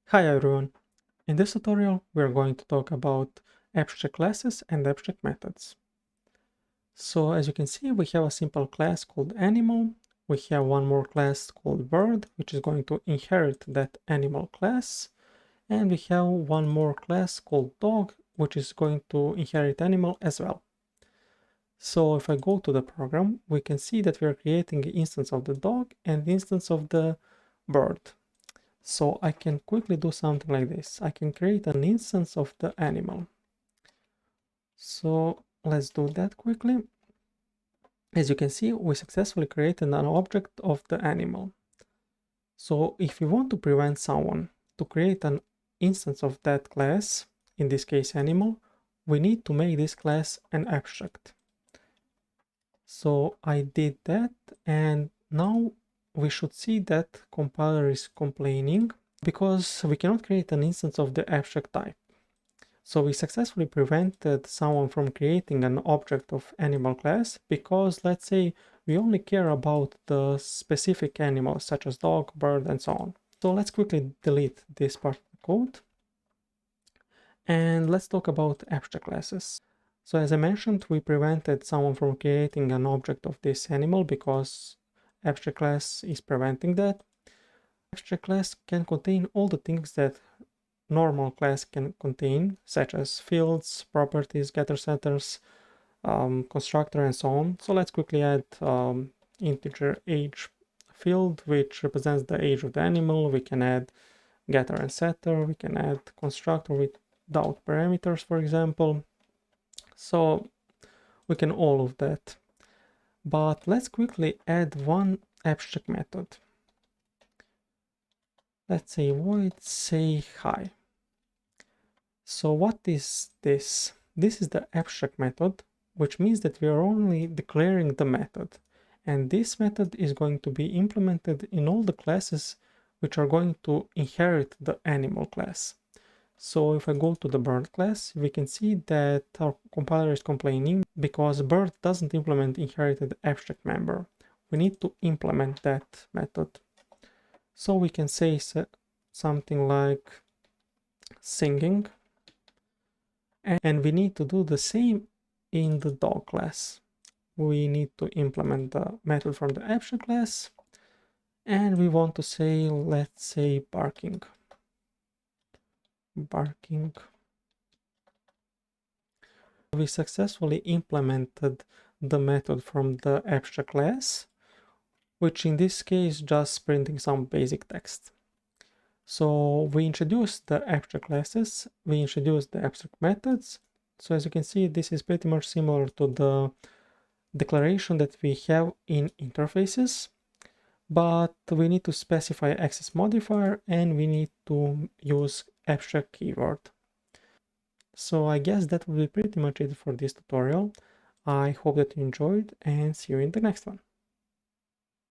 Hi everyone! In this tutorial we are going to talk about abstract classes and abstract methods. So as you can see, we have a simple class called animal, we have one more class called bird which is going to inherit that animal class, and we have one more class called dog which is going to inherit animal as well. So if I go to the program, we can see that we are creating an instance of the dog and instance of the bird. So I can quickly do something like this. I can create an instance of the animal. So let's do that quickly. As you can see, we successfully created an object of the animal. So if we want to prevent someone to create an instance of that class, in this case animal, we need to make this class an abstract. So I did that, and now we should see that compiler is complaining because we cannot create an instance of the abstract type. So we successfully prevented someone from creating an object of animal class because, let's say, we only care about the specific animals such as dog, bird, and so on. So let's quickly delete this part of the code and let's talk about abstract classes. So as I mentioned, we prevented someone from creating an object of this animal because abstract class is preventing that. Abstract class can contain all the things that normal class can contain, such as fields, properties, getter setters, constructor, and so on. So let's quickly add integer age field, which represents the age of the animal. We can add getter and setter. We can add constructor without parameters, for example. So we can all of that. But let's quickly add one abstract method. Let's say void say hi. So what is this? This is the abstract method, which means that we are only declaring the method. And this method is going to be implemented in all the classes which are going to inherit the animal class. So if I go to the bird class, we can see that our compiler is complaining because bird doesn't implement inherited abstract member. We need to implement that method. So we can say something like singing, and we need to do the same in the dog class. We need to implement the method from the abstract class, and we want to say, let's say, barking. We successfully implemented the method from the abstract class, which in this case just printing some basic text. So we introduced the abstract classes, we introduced the abstract methods. So as you can see, this is pretty much similar to the declaration that we have in interfaces, but we need to specify access modifier and we need to use abstract keyword. So I guess that will be pretty much it for this tutorial. I hope that you enjoyed and see you in the next one.